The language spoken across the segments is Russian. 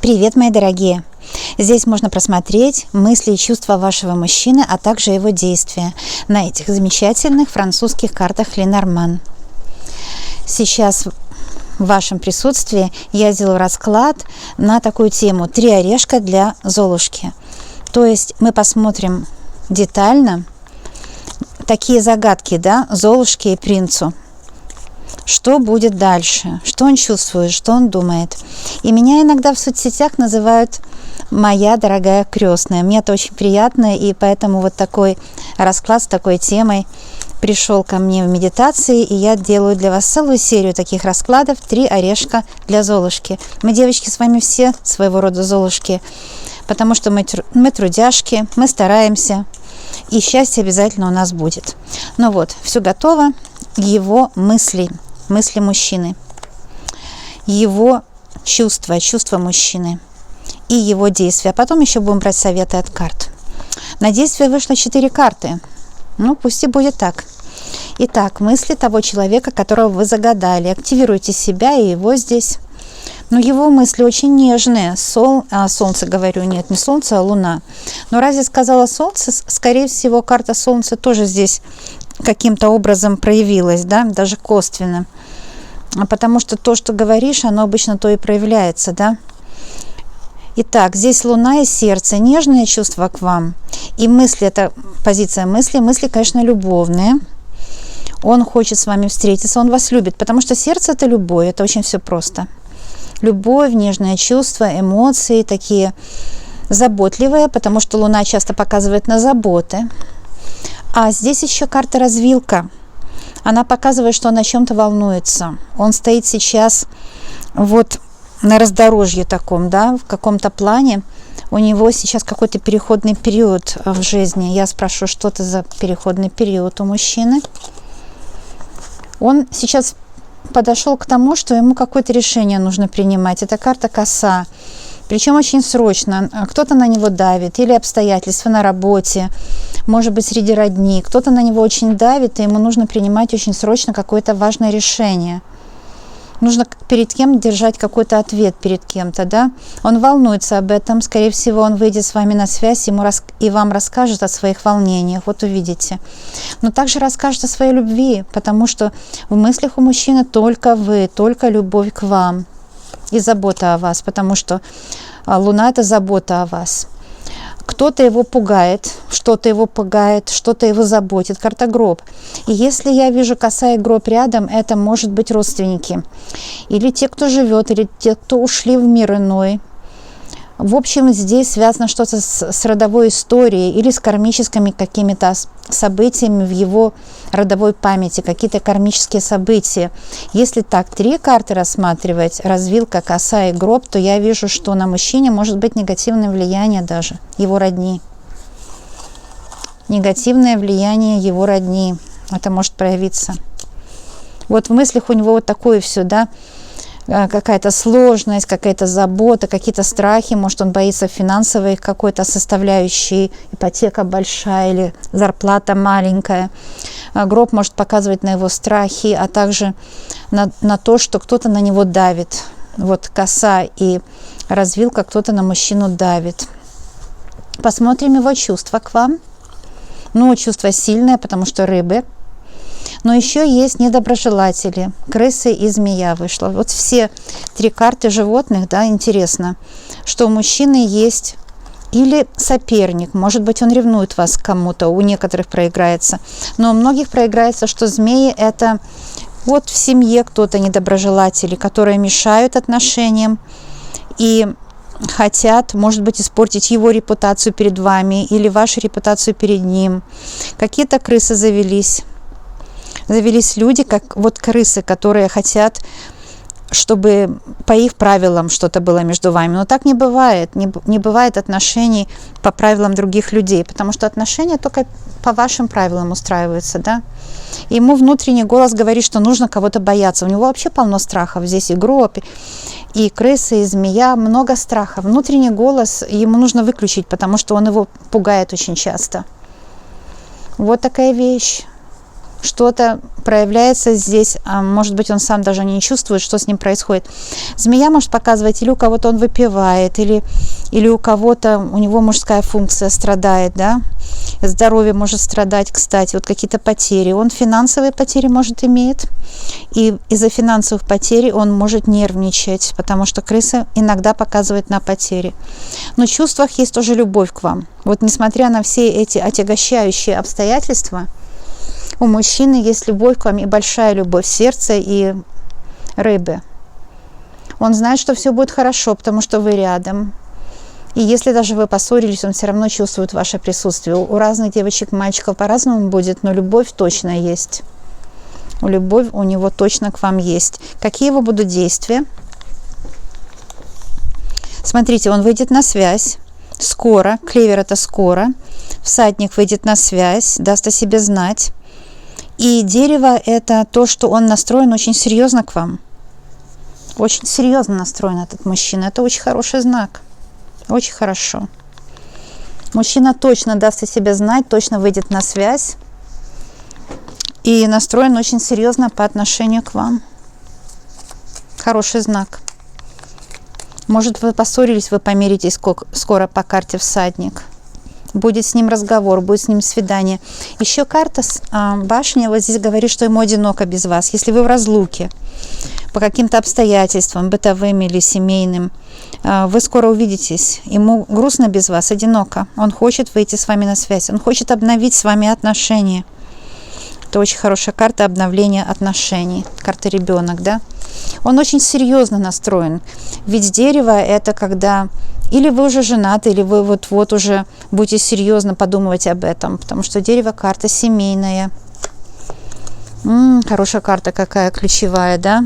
Привет, мои дорогие! Здесь можно просмотреть мысли и чувства вашего мужчины, а также его действия на этих замечательных французских картах Ленорман. Сейчас в вашем присутствии я сделаю расклад на такую тему «Три орешка для Золушки». То есть мы посмотрим детально такие загадки, да, Золушке и принцу. Что будет дальше, что он чувствует, что он думает. И меня иногда в соцсетях называют «моя дорогая крестная». Мне это очень приятно, и поэтому вот такой расклад с такой темой пришел ко мне в медитации, и я делаю для вас целую серию таких раскладов «Три орешка для Золушки». Мы, девочки, с вами все своего рода Золушки, потому что мы трудяшки, мы стараемся, и счастье обязательно у нас будет. Ну вот, все готово. Его мысли мужчины, его чувства мужчины и его действия. А потом еще будем брать советы от карт. На действие вышло 4 карты. Ну, пусть и будет так. Итак, мысли того человека, которого вы загадали. Активируйте себя и его здесь. Но его мысли очень нежные. Солнце, говорю, нет, не солнце, а луна. Но раз я сказала солнце, скорее всего, карта солнца тоже здесь каким-то образом проявилась, да, даже косвенно. Потому что то, что говоришь, оно обычно то и проявляется, да. Итак, здесь луна и сердце, нежные чувства к вам. И мысли, это позиция мысли. Мысли, конечно, любовные. Он хочет с вами встретиться, он вас любит, потому что сердце – это любовь, это очень все просто. Любовь, нежные чувства, эмоции такие заботливые, потому что луна часто показывает на заботы. А здесь еще карта развилка. Она показывает, что он о чем-то волнуется. Он стоит сейчас вот на раздорожье таком, да, в каком-то плане. У него сейчас какой-то переходный период в жизни. Я спрошу, что это за переходный период у мужчины. Он сейчас подошел к тому, что ему какое-то решение нужно принимать. Это карта коса. Причем очень срочно. Кто-то на него давит, или обстоятельства на работе, может быть, среди родни. Кто-то на него очень давит, и ему нужно принимать очень срочно какое-то важное решение. Нужно перед кем держать какой-то ответ перед кем-то, да? Он волнуется об этом. Скорее всего, он выйдет с вами на связь и вам расскажет о своих волнениях. Вот увидите. Но также расскажет о своей любви, потому что в мыслях у мужчины только вы, только любовь к вам и забота о вас, потому что луна – это забота о вас. Кто-то его пугает, что-то его заботит. Карта гроб. И если я вижу коса и гроб рядом, это может быть родственники. Или те, кто живет, или те, кто ушли в мир иной. В общем, здесь связано что-то с родовой историей или с кармическими какими-то событиями в его родовой памяти, какие-то кармические события. Если так 3 карты рассматривать, развилка, коса и гроб, то я вижу, что на мужчине может быть негативное влияние даже его родни. Негативное влияние его родни. Это может проявиться. Вот в мыслях у него вот такое все, да, какая-то сложность, какая-то забота, какие-то страхи. Может, он боится финансовой какой-то составляющей, ипотека большая или зарплата маленькая. Гроб может показывать на его страхи, а также на то, что кто-то на него давит. Вот коса и развилка, кто-то на мужчину давит. Посмотрим его чувства к вам. Ну, чувство сильное, потому что рыбы. Но еще есть недоброжелатели. Крысы и змея вышла. Вот все 3 карты животных, да, интересно, что у мужчины есть или соперник. Может быть, он ревнует вас к кому-то, у некоторых проиграется. Но у многих проиграется, что змеи – это вот в семье кто-то недоброжелатели, которые мешают отношениям и хотят, может быть, испортить его репутацию перед вами или вашу репутацию перед ним. Какие-то крысы завелись люди, как вот крысы, которые хотят, чтобы по их правилам что-то было между вами. Но так не бывает. Не бывает отношений по правилам других людей, потому что отношения только по вашим правилам устраиваются, да. И ему внутренний голос говорит, что нужно кого-то бояться. У него вообще полно страхов. Здесь и гроб, и крысы, и змея. Много страха. Внутренний голос ему нужно выключить, потому что он его пугает очень часто. Вот такая вещь. что-то проявляется здесь, а может быть, он сам даже не чувствует, что с ним происходит. Змея может показывать, или у кого-то он выпивает, или у кого-то, у него мужская функция страдает, да, здоровье может страдать, кстати, вот какие-то потери. Он финансовые потери, может, имеет, и из-за финансовых потерь он может нервничать, потому что крыса иногда показывает на потери. Но в чувствах есть тоже любовь к вам. Вот несмотря на все эти отягощающие обстоятельства, у мужчины есть любовь к вам, и большая любовь в сердце и рыбы. Он знает, что все будет хорошо, потому что вы рядом. И если даже вы поссорились, он все равно чувствует ваше присутствие. У разных девочек, мальчиков по-разному будет, но любовь точно есть. Любовь у него точно к вам есть. Какие его будут действия? Смотрите, он выйдет на связь. Скоро. Клевер – это скоро. Всадник выйдет на связь, даст о себе знать. И дерево – это то, что он настроен очень серьезно к вам. Очень серьезно настроен этот мужчина. Это очень хороший знак. Очень хорошо. Мужчина точно даст о себе знать, точно выйдет на связь. И настроен очень серьезно по отношению к вам. Хороший знак. Может, вы поссорились, вы помиритесь скоро по карте всадник. Будет с ним разговор, будет с ним свидание. Еще карта башня вот здесь говорит, что ему одиноко без вас. Если вы в разлуке по каким-то обстоятельствам, бытовым или семейным, вы скоро увидитесь. Ему грустно без вас, одиноко. Он хочет выйти с вами на связь. Он хочет обновить с вами отношения. Это очень хорошая карта обновления отношений. Карта ребенок, да? Он очень серьезно настроен. Ведь дерево – это когда или вы уже женаты, или вы вот уже будете серьезно подумывать об этом. Потому что дерево – карта семейная. Хорошая карта какая, ключевая, да?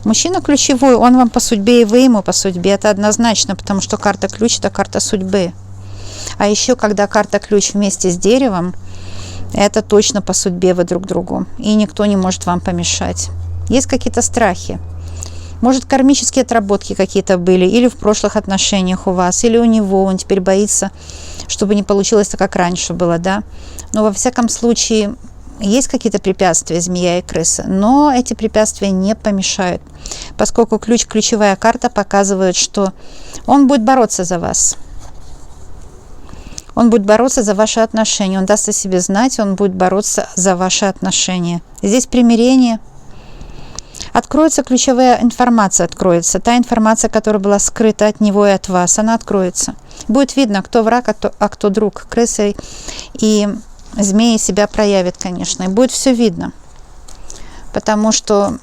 Мужчина ключевой, он вам по судьбе, и вы ему по судьбе. Это однозначно, потому что карта ключ – это карта судьбы. А еще, когда карта ключ вместе с деревом, это точно по судьбе вы друг другу. И никто не может вам помешать. Есть какие-то страхи. Может, кармические отработки какие-то были, или в прошлых отношениях у вас, или у него, он теперь боится, чтобы не получилось так, как раньше было, да. Но во всяком случае, есть какие-то препятствия, змея и крыса, но эти препятствия не помешают, поскольку ключевая карта показывает, что он будет бороться за вас. Он будет бороться за ваши отношения, он даст о себе знать, он будет бороться за ваши отношения. Здесь примирение. Откроется ключевая информация, откроется. Та информация, которая была скрыта от него и от вас, она откроется. Будет видно, кто враг, а кто друг. Крысы и змеи себя проявят, конечно. И будет все видно. Потому что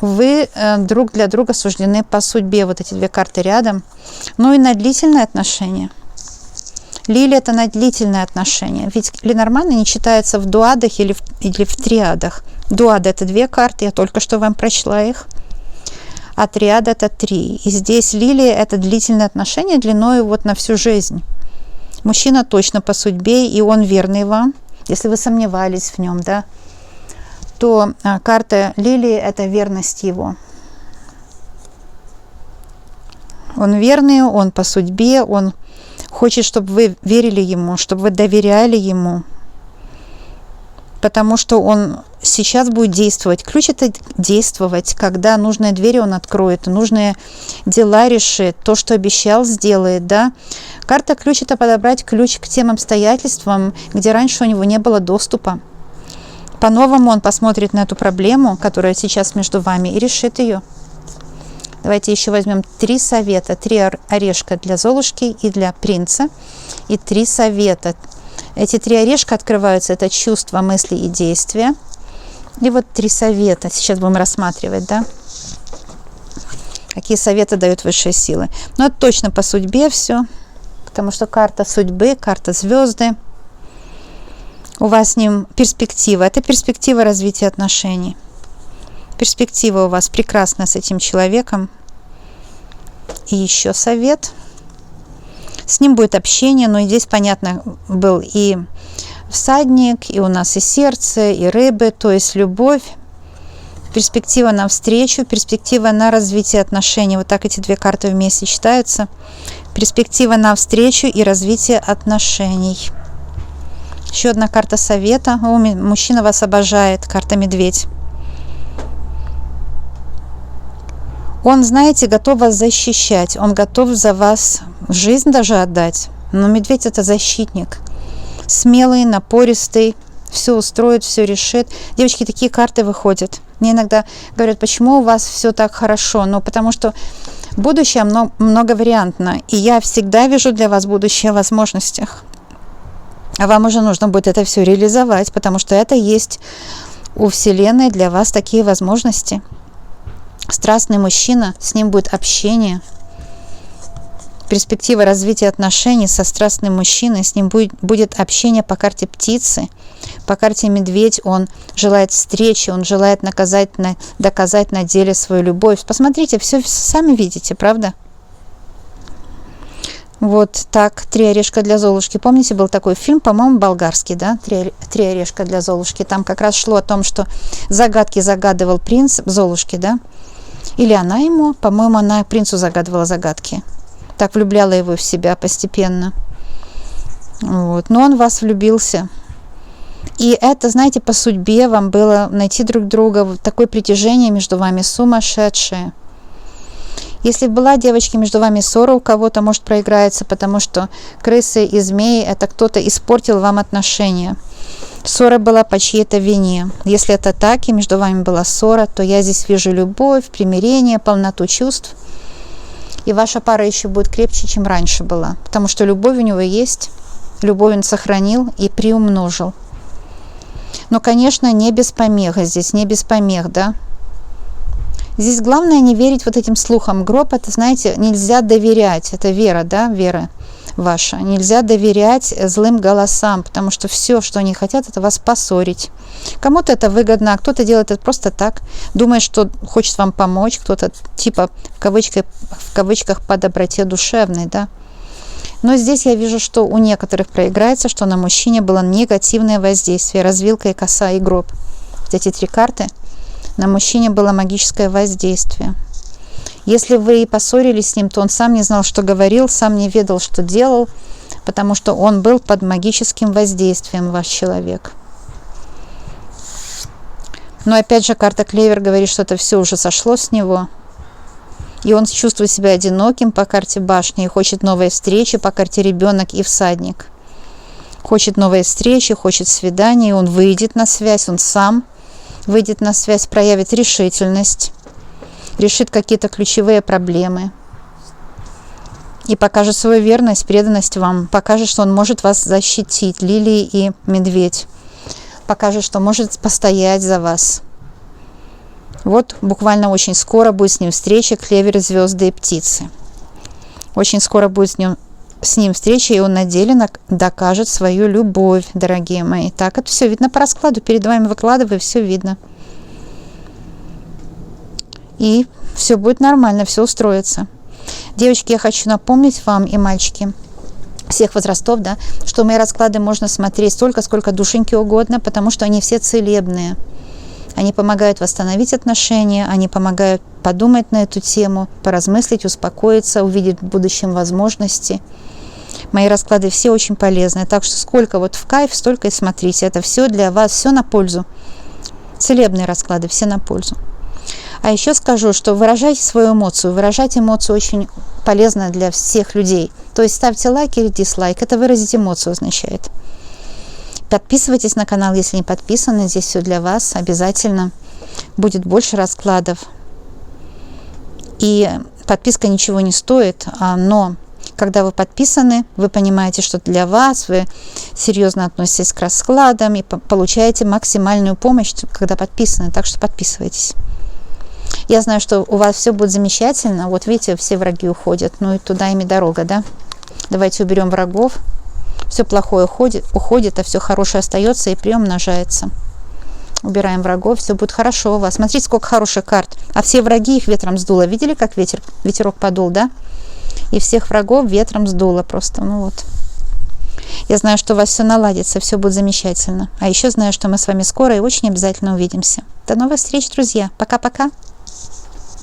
вы друг для друга суждены по судьбе. Вот эти две карты рядом. Ну и на длительные отношения. Лилия – это на длительные отношения. Ведь Ленорманы не читается в дуадах или в триадах. Дуада – это две карты, я только что вам прочла их. А триада – это 3. И здесь лилия – это длительные отношения длиной вот на всю жизнь. Мужчина точно по судьбе, и он верный вам. Если вы сомневались в нем, да, то карта лилии – это верность его. Он верный, он по судьбе, он хочет, чтобы вы верили ему, чтобы вы доверяли ему, потому что он сейчас будет действовать. Ключ – это действовать, когда нужные двери он откроет, нужные дела решит, то, что обещал, сделает, да. Карта ключ – это подобрать ключ к тем обстоятельствам, где раньше у него не было доступа. По-новому он посмотрит на эту проблему, которая сейчас между вами, и решит ее. Давайте еще возьмем 3 совета, 3 орешка для Золушки и для принца, и 3 совета. Эти 3 орешка открываются, это чувства, мысли и действия. И вот 3 совета сейчас будем рассматривать, да? Какие советы дают высшие силы. Но это точно по судьбе все, потому что карта судьбы, карта звезды. У вас с ним перспектива, это перспектива развития отношений. Перспектива у вас прекрасная с этим человеком. И еще совет. С ним будет общение, но и здесь, понятно, был и всадник, и у нас и сердце, и рыбы, то есть любовь. Перспектива на встречу, перспектива на развитие отношений. Вот так эти 2 карты вместе читаются. Перспектива на встречу и развитие отношений. Еще одна карта совета. О, мужчина вас обожает. Карта медведь. Он, знаете, готов вас защищать. Он готов за вас жизнь даже отдать. Но медведь — это защитник. Смелый, напористый. Все устроит, все решит. Девочки, такие карты выходят. Мне иногда говорят, почему у вас все так хорошо? Ну, потому что будущее многовариантно. И я всегда вижу для вас будущее в возможностях. А вам уже нужно будет это все реализовать, потому что это есть у Вселенной для вас такие возможности. Страстный мужчина, с ним будет общение. Перспектива развития отношений со страстным мужчиной, с ним будет общение по карте птицы. По карте медведь он желает встречи, он желает доказать на деле свою любовь. Посмотрите, все сами видите, правда? Вот так, «Три орешка для Золушки». Помните, был такой фильм, по-моему, болгарский, да? «Три орешка для Золушки». Там как раз шло о том, что загадки загадывал принц Золушке, да? Или она ему, по-моему, она принцу загадывала загадки. Так влюбляла его в себя постепенно. Вот. Но он в вас влюбился. И это, знаете, по судьбе вам было найти друг друга. Такое притяжение между вами сумасшедшее. Если была, девочки, между вами ссора, у кого-то может проиграется, потому что крысы и змеи — это кто-то испортил вам отношения. Ссора была по чьей-то вине. Если это так, и между вами была ссора, то я здесь вижу любовь, примирение, полноту чувств. И ваша пара еще будет крепче, чем раньше была. Потому что любовь у него есть, любовь он сохранил и приумножил. Но, конечно, не без помех здесь, не без помех, да. Здесь главное не верить вот этим слухам. Гроб, это, знаете, нельзя доверять. Это вера, да, вера ваша. Нельзя доверять злым голосам, потому что все, что они хотят, это вас поссорить. Кому-то это выгодно, а кто-то делает это просто так, думая, что хочет вам помочь, кто-то типа в кавычках по доброте душевной, да. Но здесь я вижу, что у некоторых проиграется, что на мужчине было негативное воздействие, развилка и коса и гроб. Вот эти три карты. На мужчине было магическое воздействие. Если вы поссорились с ним, то он сам не знал, что говорил, сам не ведал, что делал, потому что он был под магическим воздействием, ваш человек. Но опять же, карта Клевер говорит, что это все уже сошло с него. И он чувствует себя одиноким по карте башни и хочет новой встречи по карте ребенок и всадник. Хочет новой встречи, хочет свидания, и он выйдет на связь, он сам выйдет на связь, проявит решительность, решит какие-то ключевые проблемы и покажет свою верность, преданность вам, покажет, что он может вас защитить, лилии и медведь, покажет, что может постоять за вас. Вот буквально очень скоро будет с ним встреча, клевер, звезды и птицы. Очень скоро будет с ним встреча, и он на деле докажет свою любовь, дорогие мои. Так, это все видно по раскладу. Перед вами выкладываю, все видно. И все будет нормально, все устроится. Девочки, я хочу напомнить вам и мальчики всех возрастов, да, что мои расклады можно смотреть столько, сколько душеньки угодно, потому что они все целебные. Они помогают восстановить отношения, они помогают подумать на эту тему, поразмыслить, успокоиться, увидеть в будущем возможности. Мои расклады все очень полезны, так что сколько вот в кайф, столько и смотрите. Это все для вас, все на пользу. Целебные расклады, все на пользу. А еще скажу, что выражайте свою эмоцию. Выражать эмоцию очень полезно для всех людей. То есть ставьте лайк или дизлайк. Это выразить эмоцию означает. Подписывайтесь на канал, если не подписаны. Здесь все для вас. Обязательно будет больше раскладов. И подписка ничего не стоит, но когда вы подписаны, вы понимаете, что для вас, вы серьезно относитесь к раскладам и получаете максимальную помощь, когда подписаны. Так что подписывайтесь. Я знаю, что у вас все будет замечательно. Вот видите, все враги уходят. Ну и туда им и дорога, да? Давайте уберем врагов. Все плохое уходит, а все хорошее остается и приумножается. Убираем врагов, все будет хорошо у вас. Смотрите, сколько хороших карт. А все враги их ветром сдуло. Видели, как ветерок подул, да? И всех врагов ветром сдуло просто. Ну вот. Я знаю, что у вас все наладится, все будет замечательно. А еще знаю, что мы с вами скоро и очень обязательно увидимся. До новых встреч, друзья. Пока-пока.